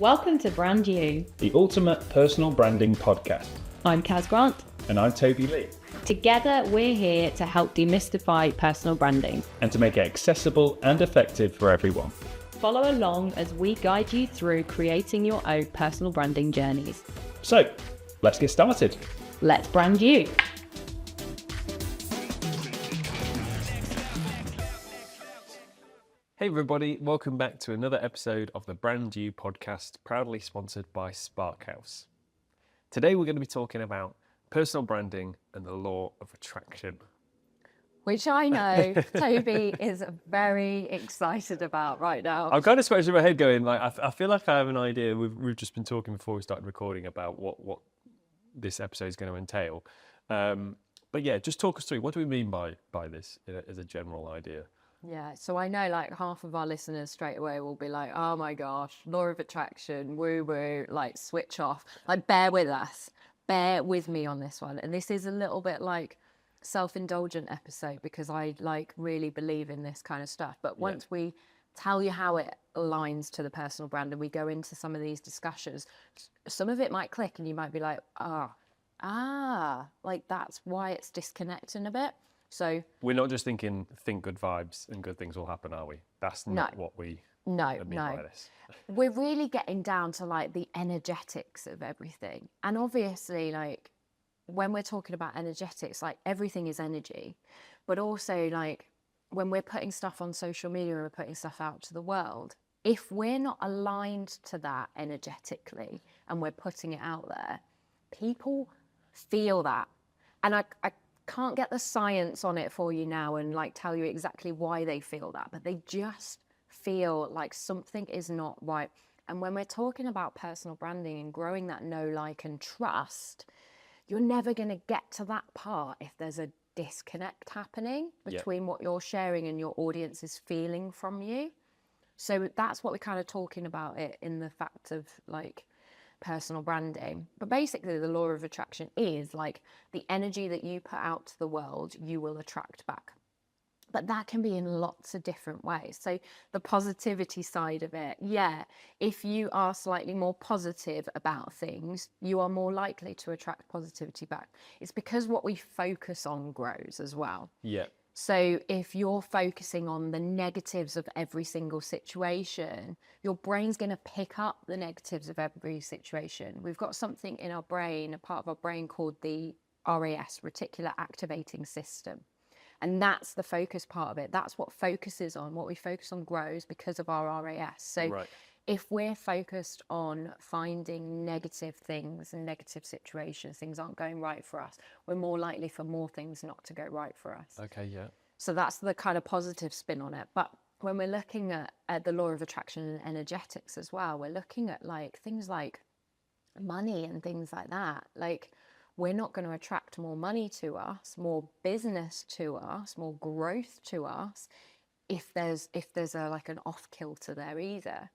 Welcome to Brand You, the ultimate personal branding podcast. I'm Caz Grant. And I'm Toby Lee. Together, we're here to help demystify personal branding and to make it accessible and effective for everyone. Follow along as we guide you through creating your own personal branding journeys. So, let's get started. Let's brand you. Hey everybody, welcome back to another episode of the Brand You podcast, proudly sponsored by Sparkhouse. Today we're going to be talking about personal branding and the law of attraction. Which I know Toby is very excited about right now. I'm kind of scratching my head going, I feel like I have an idea. We've just been talking before we started recording about what this episode is going to entail. But yeah, just talk us through, what do we mean by this as a general idea? Yeah, so I know like half of our listeners straight away will be like, oh my gosh, law of attraction, woo woo, like switch off. Like bear with us, bear with me on this one. And this is a little bit like self-indulgent episode because I like really believe in this kind of stuff. But once we tell you how it aligns to the personal brand and we go into some of these discussions, some of it might click and you might be like, like that's why it's disconnecting a bit. So we're not just think good vibes and good things will happen, are we? That's not what we mean by this. We're really getting down to like the energetics of everything. And obviously, like when we're talking about energetics, like everything is energy, but also like when we're putting stuff on social media and we're putting stuff out to the world, if we're not aligned to that energetically and we're putting it out there, people feel that. And I can't get the science on it for you now and like tell you exactly why they feel that, but they just feel like something is not right. And when we're talking about personal branding and growing that know, like, and trust, you're never going to get to that part if there's a disconnect happening between what you're sharing and your audience is feeling from you. So that's what we're kind of talking about it in the fact of like personal branding. But basically the law of attraction is like the energy that you put out to the world, you will attract back. But that can be in lots of different ways. So the positivity side of it, if you are slightly more positive about things, you are more likely to attract positivity back. It's because what we focus on grows as well. Yeah. So if you're focusing on the negatives of every single situation, your brain's going to pick up the negatives of every situation. We've got something in our brain, a part of our brain called the RAS, reticular activating system. And that's the focus part of it. That's what focuses on. What we focus on grows because of our RAS. So if we're focused on finding negative things and negative situations, things aren't going right for us, we're more likely for more things not to go right for us. Okay, yeah. So that's the kind of positive spin on it. But when we're looking at the law of attraction and energetics as well, we're looking at like things like money and things like that. Like we're not going to attract more money to us, more business to us, more growth to us if there's a like an off kilter there either.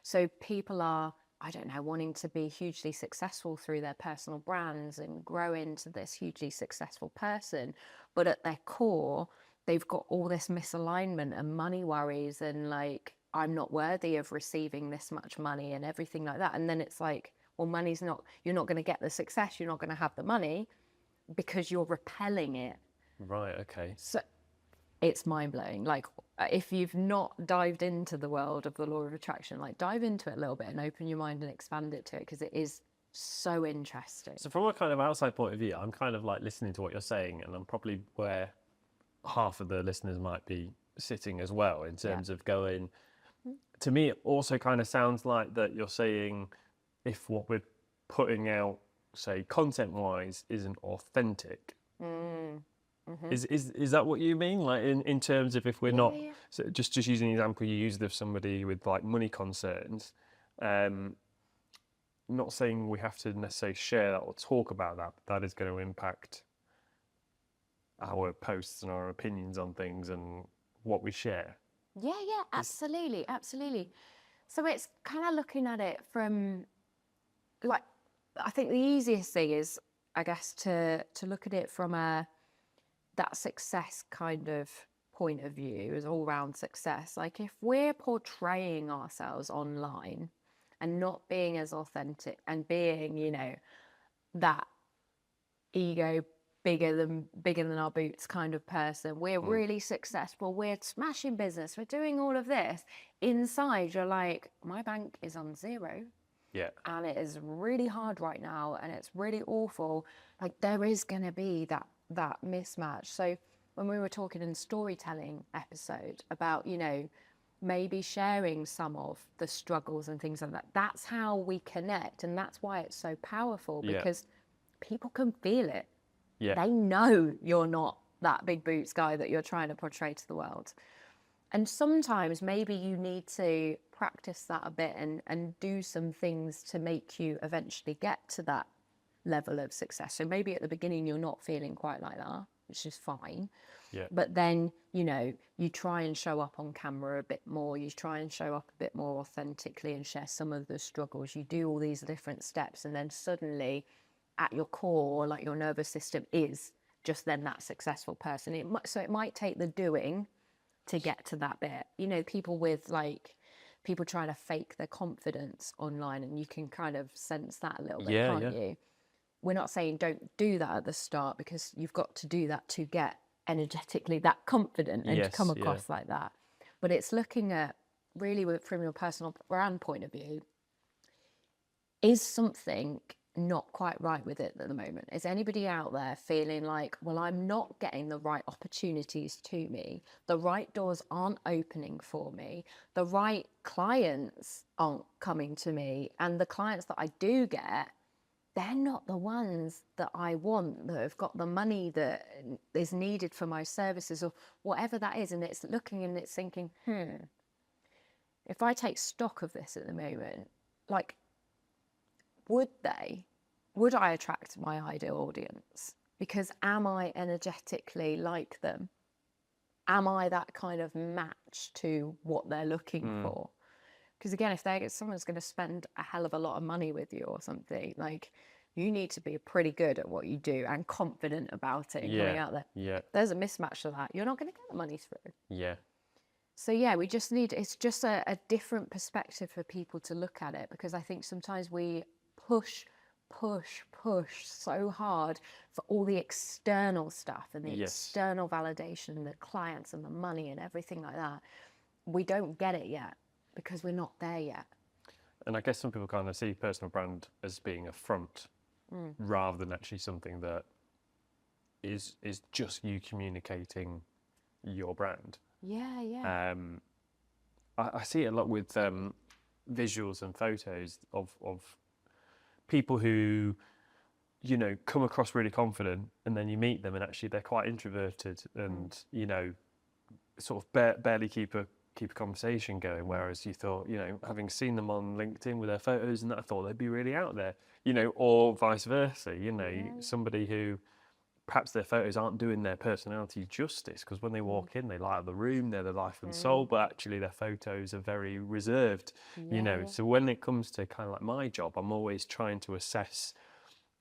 So people are, I don't know, wanting to be hugely successful through their personal brands and grow into this hugely successful person. But at their core, they've got all this misalignment and money worries and like, I'm not worthy of receiving this much money and everything like that. And then it's like, well, you're not going to get the success. You're not going to have the money because you're repelling it. Right, okay. So it's mind blowing. Like if you've not dived into the world of the law of attraction, like dive into it a little bit and open your mind and expand it to it because it is so interesting. So from a kind of outside point of view, I'm kind of like listening to what you're saying and I'm probably where half of the listeners might be sitting as well in terms of going, to me, it also kind of sounds like that you're saying if what we're putting out, say, content-wise, isn't authentic. Mm-hmm. Is that what you mean? Like in terms of if we're not, so just using the example you used of somebody with like money concerns, not saying we have to necessarily share that or talk about that, but that is going to impact our posts and our opinions on things and what we share. Yeah, absolutely. So it's kind of looking at it from, like, I think the easiest thing is, I guess, to look at it from that success kind of point of view, as all-round success. Like if we're portraying ourselves online and not being as authentic and being, you know, that ego bigger than our boots kind of person. We're really successful, we're smashing business, we're doing all of this. Inside you're like, my bank is on zero. Yeah. And it is really hard right now and it's really awful. Like there is going to be that mismatch. So when we were talking in the storytelling episode about, you know, maybe sharing some of the struggles and things like that, that's how we connect. And that's why it's so powerful, because people can feel it. Yeah. They know you're not that big boots guy that you're trying to portray to the world. And sometimes maybe you need to practice that a bit and do some things to make you eventually get to that level of success. So maybe at the beginning you're not feeling quite like that, which is fine. Yeah. But then, you know, you try and show up on camera a bit more, you try and show up a bit more authentically and share some of the struggles. You do all these different steps, and then suddenly at your core, like your nervous system is just then that successful person. So it might take the doing to get to that bit. You know, people trying to fake their confidence online, and you can kind of sense that a little bit, can't you? We're not saying don't do that at the start, because you've got to do that to get energetically that confident and to come across like that. But it's looking at really from your personal brand point of view, is something not quite right with it at the moment? Is anybody out there feeling like, well, I'm not getting the right opportunities to me, the right doors aren't opening for me, the right clients aren't coming to me, and the clients that I do get, they're not the ones that I want, that have got the money that is needed for my services, or whatever that is. And it's looking and it's thinking, if I take stock of this at the moment, like, would I attract my ideal audience? Because am I energetically like them? Am I that kind of match to what they're looking for? Because again, if someone's going to spend a hell of a lot of money with you or something, like, you need to be pretty good at what you do and confident about it and coming out there. Yeah. There's a mismatch to that. You're not going to get the money through. Yeah. So yeah, it's just a different perspective for people to look at it, because I think sometimes we push so hard for all the external stuff and the external validation and the clients and the money and everything like that. We don't get it yet because we're not there yet. And I guess some people kind of see personal brand as being a front rather than actually something that is just you communicating your brand. Yeah. I see it a lot with visuals and photos of people who, you know, come across really confident, and then you meet them and actually they're quite introverted and, you know, sort of barely keep a conversation going. Whereas you thought, you know, having seen them on LinkedIn with their photos and that, I thought they'd be really out there, you know, or vice versa, you know, somebody who perhaps their photos aren't doing their personality justice, because when they walk in, they light up the room, they're the life and soul, but actually their photos are very reserved, you know. So when it comes to kind of like my job, I'm always trying to assess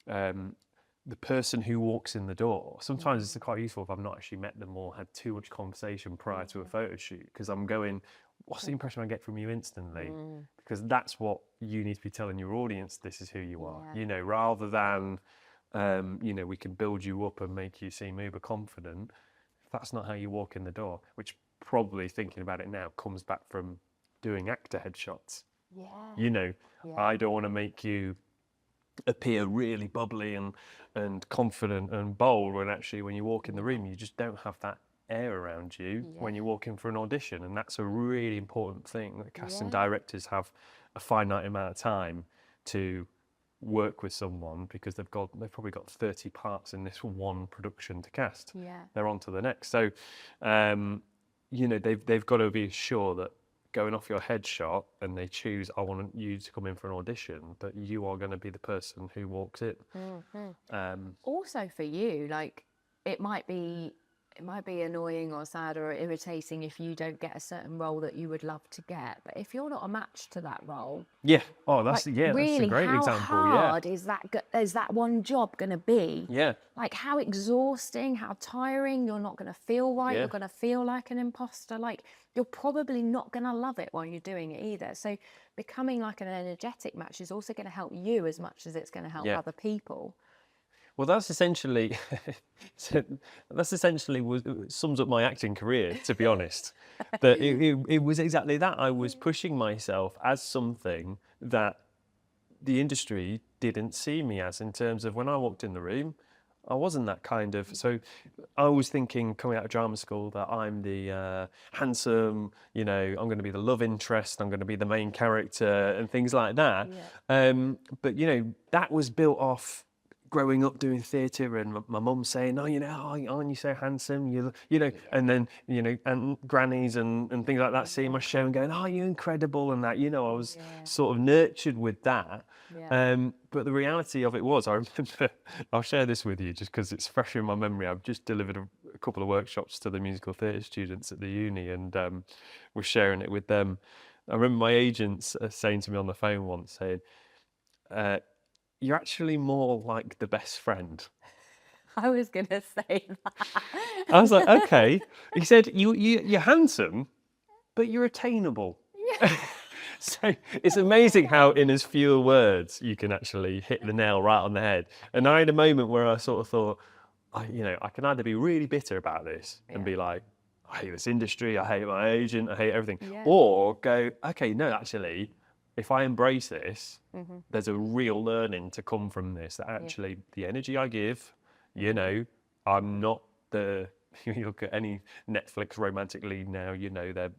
the person who walks in the door. Sometimes it's quite useful if I've not actually met them or had too much conversation prior to a photo shoot, because I'm going, what's the impression I get from you instantly? Because that's what you need to be telling your audience, this is who you are, you know, rather than you know, we can build you up and make you seem uber confident. That's not how you walk in the door, which probably, thinking about it now, comes back from doing actor headshots. You know, I don't want to make you appear really bubbly and confident and bold, when actually when you walk in the room, you just don't have that air around you when you walk in for an audition. And that's a really important thing, that casting directors have a finite amount of time to work with someone, because they've probably got 30 parts in this one production to cast. They're on to the next. So you know, they've got to be sure that going off your headshot and they choose, I want you to come in for an audition, that you are going to be the person who walks in. Also for you, like, it might be it might be annoying or sad or irritating if you don't get a certain role that you would love to get. But if you're not a match to that role, Yeah. Oh, that's like, that's a really, great how example. hard is that one job going to be? Yeah. Like, how exhausting, how tiring. You're not going to feel right. Yeah. You're going to feel like an imposter. Like, you're probably not going to love it while you're doing it either. So becoming like an energetic match is also going to help you as much as it's going to help Yeah. other people. Well, that's essentially sums up my acting career, to be honest. That it was exactly that. I was pushing myself as something that the industry didn't see me as, in terms of when I walked in the room, I wasn't that kind of. So I was thinking, coming out of drama school, that I'm the handsome, I'm going to be the love interest, I'm going to be the main character and things like that. Yeah. But that was built off growing up doing theatre, and my mum saying, aren't you so handsome? And then, and grannies and things like that seeing my show and going, oh, you're incredible, and that, I was sort of nurtured with that. Yeah. But the reality of it was, I remember, I'll share this with you just because it's fresh in my memory. I've just delivered a couple of workshops to the musical theatre students at the uni, and was sharing it with them. I remember my agents saying to me on the phone once, saying, you're actually more like the best friend. I was going to say that. I was like, okay. He said, you're handsome, but you're attainable. Yeah. So it's amazing how in as few words you can actually hit the nail right on the head. And I had a moment where I sort of thought, I can either be really bitter about this and be like, I hate this industry, I hate my agent, I hate everything. Yeah. Or go, okay, no, actually, if I embrace this, there's a real learning to come from this. That actually, the energy I give, I'm not the. You look at any Netflix romantic lead now, they're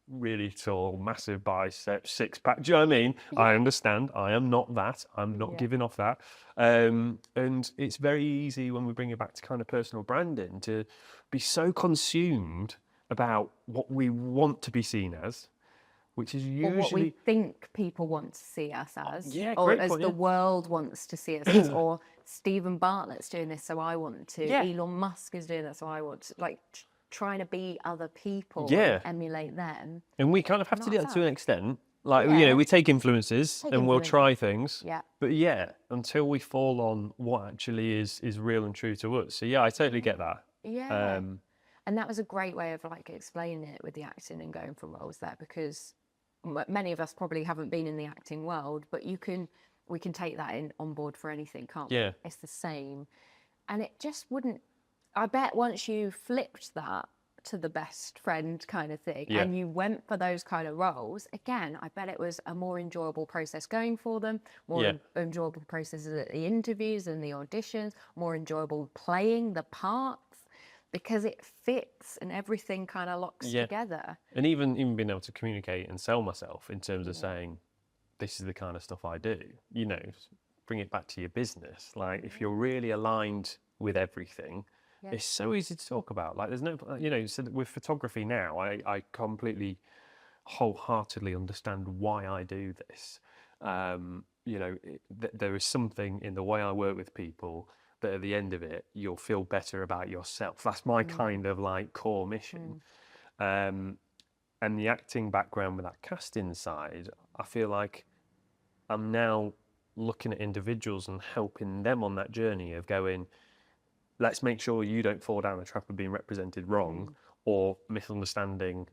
really tall, massive biceps, six pack. Do you know what I mean? Yeah. I understand. I am not that. I'm not giving off that. And it's very easy when we bring it back to kind of personal branding to be so consumed about what we want to be seen as, which is usually... Or what we think people want to see us as. Yeah, or great as point, the world wants to see us as. Or Stephen Bartlett's doing this, so I want to. Yeah. Elon Musk is doing that, so I want to. Like, trying to be other people and emulate them. And we kind of have to do that to an extent. Like, Yeah. we take influences and we'll try things. Yeah. But until we fall on what actually is real and true to us. So I totally get that. Yeah. And that was a great way of like explaining it with the acting and going for roles there, because many of us probably haven't been in the acting world, but we can take that on board for anything, can't we? Yeah. It's the same. And it just wouldn't, I bet once you flipped that to the best friend kind of thing and you went for those kind of roles, again, I bet it was a more enjoyable process going for them, more enjoyable processes at the interviews and the auditions, more enjoyable playing the parts, because it fits and everything kind of locks together. And even being able to communicate and sell myself in terms of saying, this is the kind of stuff I do, bring it back to your business. Like, if you're really aligned with everything, it's so easy to talk about. Like, there's no, so with photography now, I completely wholeheartedly understand why I do this. There is something in the way I work with people that at the end of it, you'll feel better about yourself. That's my kind of like core mission. And the acting background with that casting side, I feel like I'm now looking at individuals and helping them on that journey of going, let's make sure you don't fall down the trap of being represented wrong or misunderstanding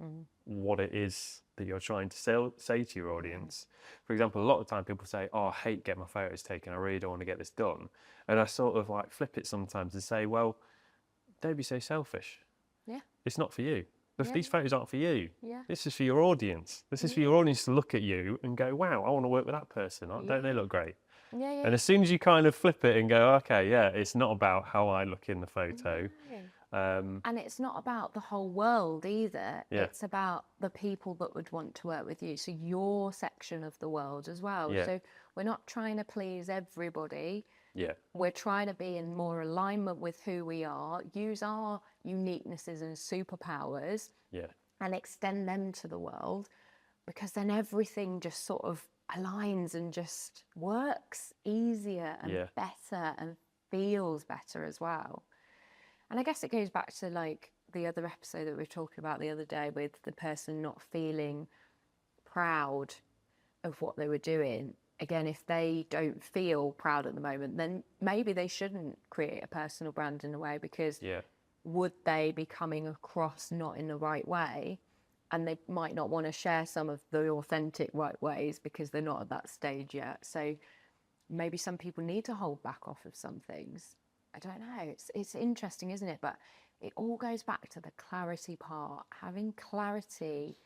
what it is that you're trying to say to your audience. For example, a lot of the time people say, oh, I hate getting my photos taken, I really don't want to get this done. And I sort of like flip it sometimes and say, well, don't be so selfish. Yeah. It's not for you. These photos aren't for you. Yeah. This is for your audience. This is for your audience to look at you and go, wow, I want to work with that person. Don't they look great? Yeah. And as soon as you kind of flip it and go, okay, it's not about how I look in the photo. And it's not about the whole world either. It's about the people that would want to work with you. So your section of the world as well. So we're not trying to please everybody. We're trying to be in more alignment with who we are, use our uniquenesses and superpowers and extend them to the world, because then everything just sort of aligns and just works easier and better and feels better as well. And I guess it goes back to like the other episode that we were talking about the other day with the person not feeling proud of what they were doing. Again, if they don't feel proud at the moment, then maybe they shouldn't create a personal brand in a way, because would they be coming across not in the right way? And they might not want to share some of the authentic right ways because they're not at that stage yet. So maybe some people need to hold back off of some things. I don't know. It's interesting, isn't it? But it all goes back to the clarity part. Having clarity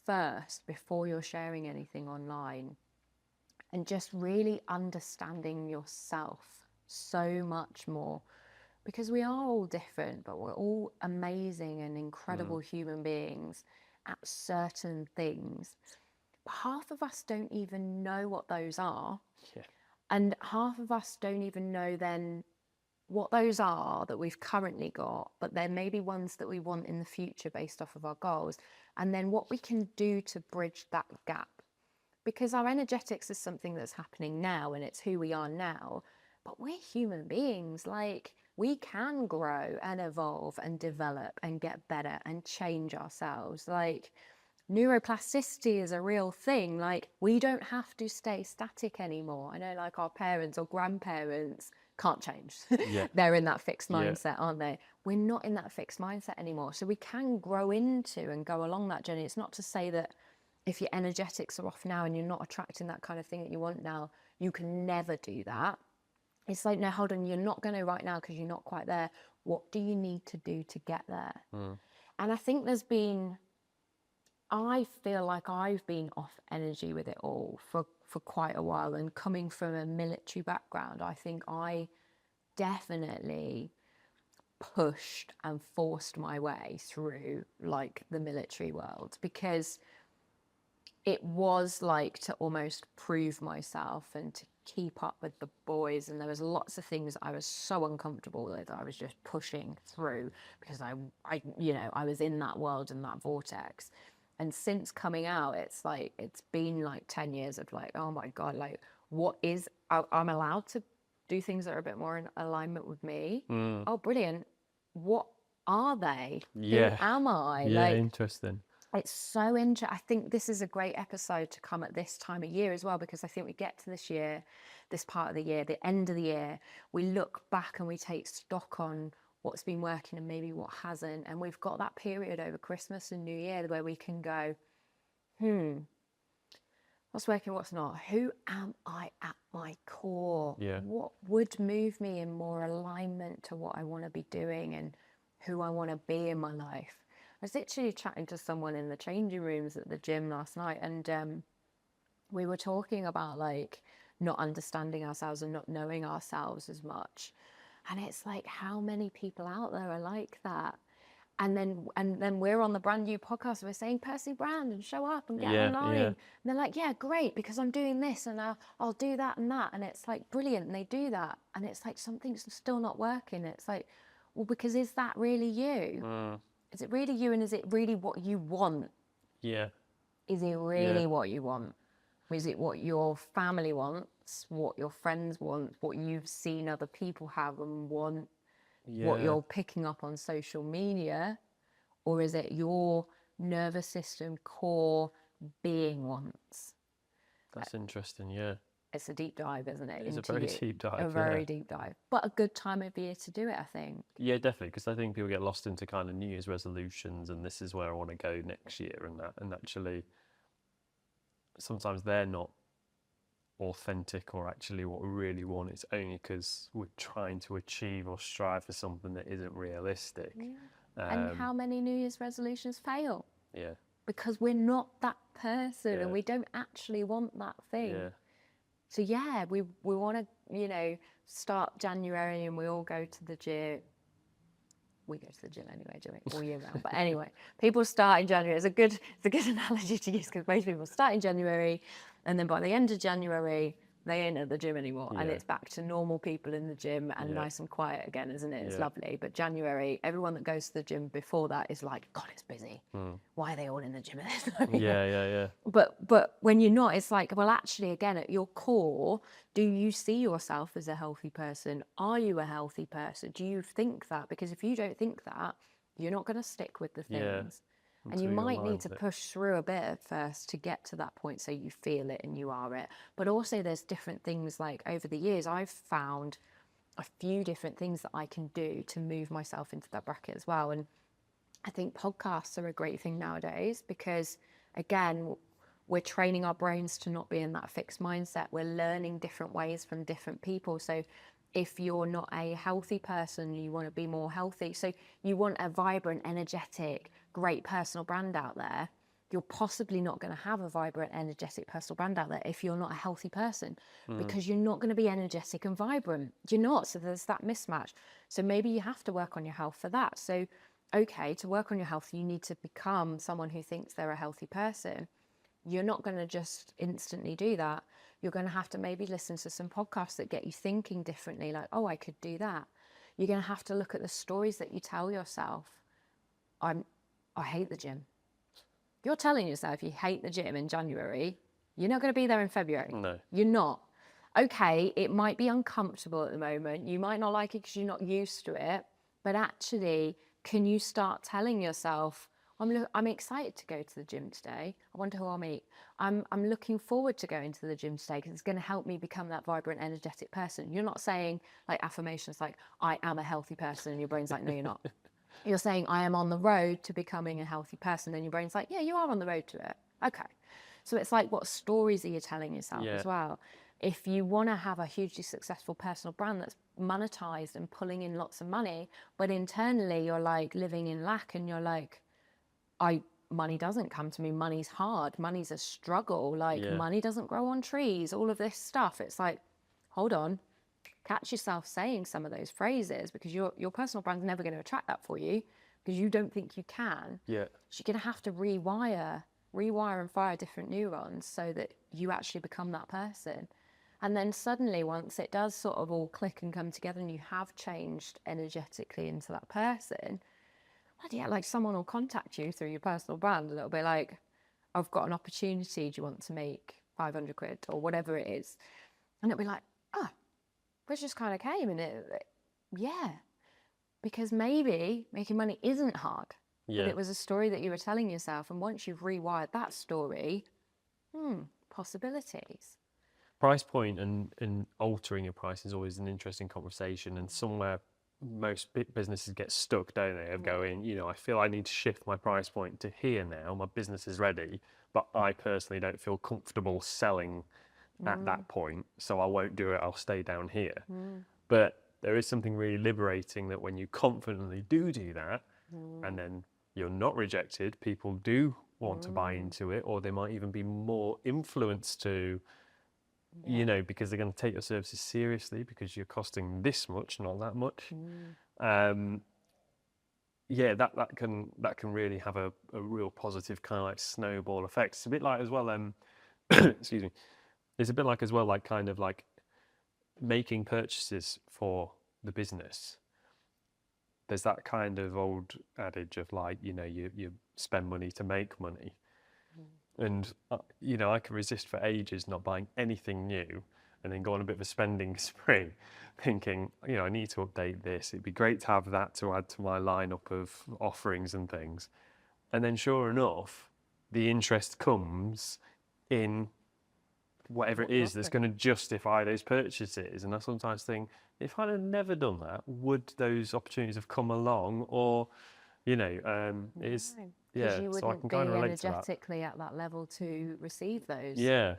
first before you're sharing anything online, and just really understanding yourself so much more, because we are all different, but we're all amazing and incredible human beings at certain things. But half of us don't even know what those are. Yeah. And half of us don't even know then what those are that we've currently got, but there may be ones that we want in the future based off of our goals. And then what we can do to bridge that gap. Because our energetics is something that's happening now and it's who we are now. But we're human beings. Like, we can grow and evolve and develop and get better and change ourselves. Like, neuroplasticity is a real thing. Like, we don't have to stay static anymore. I know, like, our parents or grandparents can't change. They're in that fixed mindset, aren't they? We're not in that fixed mindset anymore. So we can grow into and go along that journey. It's not to say that if your energetics are off now and you're not attracting that kind of thing that you want now, you can never do that. It's like, no, hold on, you're not going to right now because you're not quite there. What do you need to do to get there? And I think I feel like I've been off energy with it all for quite a while. And coming from a military background, I think I definitely pushed and forced my way through like the military world, because it was like to almost prove myself and to keep up with the boys. And there was lots of things I was so uncomfortable with. I was just pushing through because I was in that world and that vortex. And since coming out, it's been like 10 years of like, oh my God, like I'm allowed to do things that are a bit more in alignment with me. Oh, brilliant. What are they? Yeah. Who am I? Yeah, interesting. It's so interesting. I think this is a great episode to come at this time of year as well, because I think we get to this part of the year, the end of the year, we look back and we take stock on what's been working and maybe what hasn't. And we've got that period over Christmas and New Year where we can go, what's working, what's not? Who am I at my core? Yeah. What would move me in more alignment to what I want to be doing and who I want to be in my life? I was literally chatting to someone in the changing rooms at the gym last night, and we were talking about like not understanding ourselves and not knowing ourselves as much. And it's like, how many people out there are like that? And then we're on the brand new podcast. We're saying personal brand and show up and get online. And they're like, yeah, great, because I'm doing this and I'll do that and that. And it's like, brilliant. And they do that. And it's like, something's still not working. It's like, well, because is that really you? Is it really you? And is it really what you want? Yeah. Is it really what you want? Is it what your family wants, what your friends want, what you've seen other people have and want, what you're picking up on social media? Or is it your nervous system core being wants? That's interesting, yeah. It's a deep dive, isn't it? It's a very deep dive. A very deep dive. But a good time of year to do it, I think. Yeah, definitely, because I think people get lost into kind of New Year's resolutions and this is where I want to go next year and that. And actually, sometimes they're not authentic or actually what we really want. It's only because we're trying to achieve or strive for something that isn't realistic. And how many New Year's resolutions fail? Yeah. Because we're not that person and we don't actually want that thing. Yeah. So we want to, start January and we all go to the gym. We go to the gym anyway, do we? All year round. But anyway, people start in January. It's a good analogy to use, because most people start in January, and then by the end of January, they ain't at the gym anymore, and Yeah. it's back to normal people in the gym and Yeah. nice and quiet again, isn't it? It's Yeah. lovely. But January, everyone that goes to the gym before that is like, God, it's busy. Why are they all in the gym at this time? Yeah. But when you're not, it's like, well, actually, again, at your core, do you see yourself as a healthy person? Are you a healthy person? Do you think that? Because if you don't think that, you're not going to stick with the Yeah. things. And you Until you're might aligned need to with it. push through a bit at first to get to that point so you feel it and you are it. But also there's different things, like over the years, I've found a few different things that I can do to move myself into that bracket as well. And I think podcasts are a great thing nowadays because, again, we're training our brains to not be in that fixed mindset. We're learning different ways from different people. So if you're not a healthy person, you want to be more healthy. So you want a vibrant, energetic, great personal brand out there. You're possibly not going to have a vibrant, energetic personal brand out there if you're not a healthy person, because you're not going to be energetic and vibrant. You're not. So there's that mismatch. So maybe you have to work on your health for that. So, okay, to work on your health, you need to become someone who thinks they're a healthy person. You're not going to just instantly do that. You're going to have to maybe listen to some podcasts that get you thinking differently, like, oh, I could do that. You're going to have to look at the stories that you tell yourself. I hate the gym. You're telling yourself you hate the gym in January. You're not going to be there in February. No. You're not. Okay, it might be uncomfortable at the moment. You might not like it because you're not used to it. But actually, can you start telling yourself, I'm excited to go to the gym today. I wonder who I'll meet. I'm looking forward to going to the gym today because it's going to help me become that vibrant, energetic person. You're not saying like affirmations like, I am a healthy person, and your brain's like, no, you're not. You're saying, I am on the road to becoming a healthy person, and your brain's like, yeah, you are on the road to it. Okay. So it's like, what stories are you telling yourself as well? If you want to have a hugely successful personal brand that's monetized and pulling in lots of money, but internally you're like living in lack and you're like, money doesn't come to me, money's hard, money's a struggle, like money doesn't grow on trees, all of this stuff. It's like, hold on, catch yourself saying some of those phrases, because your personal brand's never going to attract that for you because you don't think you can. Yeah. So you're going to have to rewire and fire different neurons so that you actually become that person. And then suddenly, once it does sort of all click and come together and you have changed energetically into that person, yeah, like someone will contact you through your personal brand and it'll be like, I've got an opportunity, do you want to make 500 quid or whatever it is? And it'll be like, oh, which just kind of came, and yeah, because maybe making money isn't hard, but it was a story that you were telling yourself. And once you've rewired that story, possibilities. Price point and altering your price is always an interesting conversation, and somewhere most businesses get stuck, don't they, of going, I feel I need to shift my price point to here now, my business is ready, but I personally don't feel comfortable selling at that point, so I won't do it, I'll stay down here. But there is something really liberating that when you confidently do that, and then you're not rejected, people do want to buy into it, or they might even be more influenced to, because they're going to take your services seriously because you're costing this much, not that much. That can really have a real positive kind of like snowball effect. It's a bit like as well, excuse me. It's a bit like as well, like kind of like making purchases for the business. There's that kind of old adage of like, you spend money to make money. And, I can resist for ages not buying anything new and then go on a bit of a spending spree thinking, I need to update this. It'd be great to have that to add to my lineup of offerings and things. And then sure enough, the interest comes in whatever it is that's going to justify those purchases. And I sometimes think, if I'd have never done that, would those opportunities have come along? Or, it's... Because you so I wouldn't can be kind of relate to that. energetically at that level to receive those. Yeah.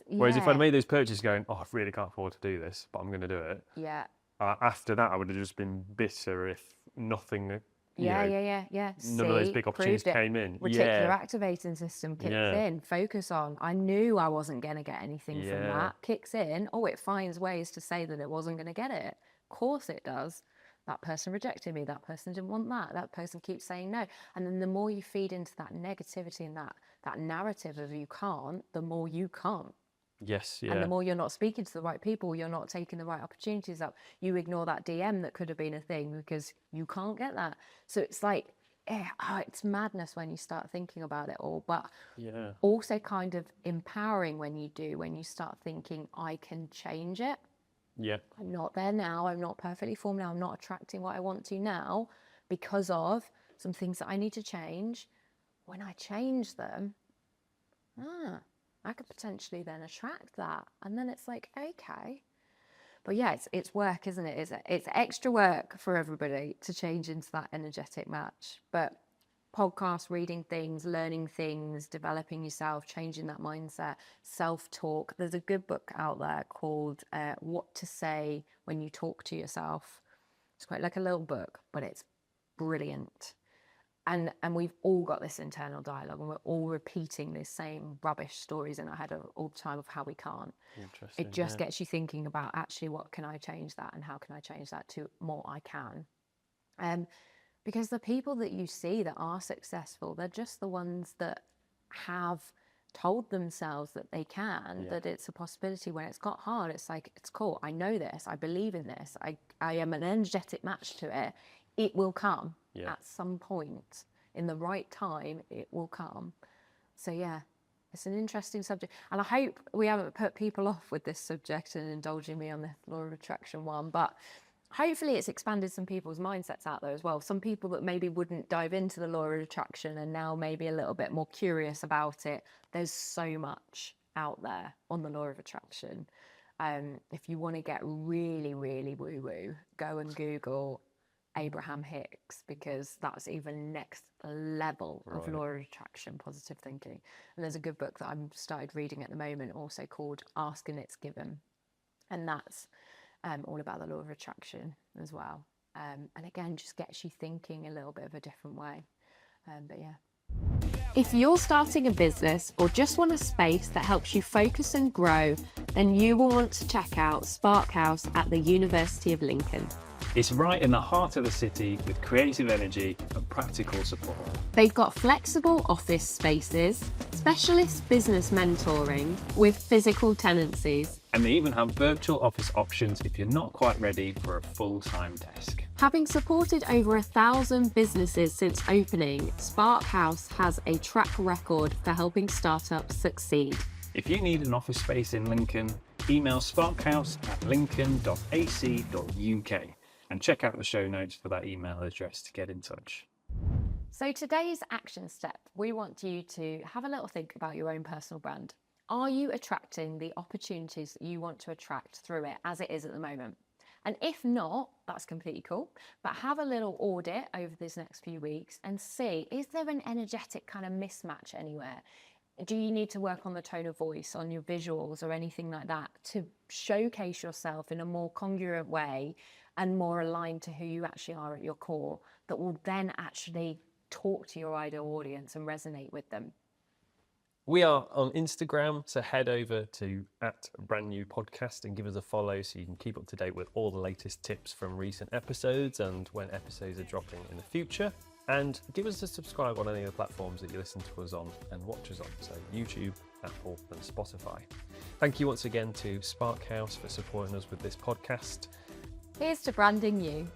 Whereas if I'd made those purchases going, I really can't afford to do this, but I'm going to do it. Yeah. After that, I would have just been bitter if nothing... Yeah. None of those big opportunities came in. Reticular activating system kicks in. Focus on. I knew I wasn't going to get anything from that. Kicks in. Oh, it finds ways to say that it wasn't going to get it. Of course it does. That person rejected me. That person didn't want that. That person keeps saying no. And then the more you feed into that negativity and that narrative of you can't, the more you can't. Yes, And the yeah. more you're not speaking to the right people, you're not taking the right opportunities up. You ignore that DM that could have been a thing because you can't get that. So it's like, it's madness when you start thinking about it all, but Yeah. also kind of empowering when you start thinking, I can change it. Yeah. I'm not there now. I'm not perfectly formed now. I'm not attracting what I want to now because of some things that I need to change. When I change them, I could potentially then attract that. And then it's like, okay. But yeah, it's work, isn't it? It's extra work for everybody to change into that energetic match. But podcasts, reading things, learning things, developing yourself, changing that mindset, self-talk. There's a good book out there called What to Say When You Talk to Yourself. It's quite like a little book, but it's brilliant. And we've all got this internal dialogue, and we're all repeating these same rubbish stories in our head all the time of how we can't. Interesting. It just gets you thinking about, actually, what can I change that, and how can I change that to more I can. Because the people that you see that are successful, they're just the ones that have told themselves that they can, that it's a possibility. When it's got hard, it's like, it's cool. I know this. I believe in this. I am an energetic match to it. It will come at some point. In the right time, it will come. So yeah, it's an interesting subject. And I hope we haven't put people off with this subject and indulging me on the law of attraction one, but hopefully it's expanded some people's mindsets out there as well. Some people that maybe wouldn't dive into the law of attraction and now maybe a little bit more curious about it. There's so much out there on the law of attraction. If you want to get really, really woo-woo, go and Google Abraham Hicks, because that's even next level of law of attraction, positive thinking. And there's a good book that I've started reading at the moment also called Ask and It's Given. And that's all about the law of attraction as well. And again, just gets you thinking a little bit of a different way. But yeah. If you're starting a business or just want a space that helps you focus and grow, then you will want to check out Spark House at the University of Lincoln. It's right in the heart of the city with creative energy and practical support. They've got flexible office spaces, specialist business mentoring with physical tenancies. And they even have virtual office options if you're not quite ready for a full-time desk. Having supported over 1,000 businesses since opening, Spark House has a track record for helping startups succeed. If you need an office space in Lincoln, email sparkhouse@lincoln.ac.uk and check out the show notes for that email address to get in touch. So today's action step, we want you to have a little think about your own personal brand. Are you attracting the opportunities that you want to attract through it as it is at the moment? And if not, that's completely cool. But have a little audit over these next few weeks and see, is there an energetic kind of mismatch anywhere? Do you need to work on the tone of voice, on your visuals or anything like that to showcase yourself in a more congruent way and more aligned to who you actually are at your core, that will then actually talk to your ideal audience and resonate with them? We are on Instagram, so head over to @brandnewpodcast and give us a follow so you can keep up to date with all the latest tips from recent episodes and when episodes are dropping in the future. And give us a subscribe on any of the platforms that you listen to us on and watch us on, so YouTube, Apple and Spotify. Thank you once again to Spark House for supporting us with this podcast. Here's to branding you.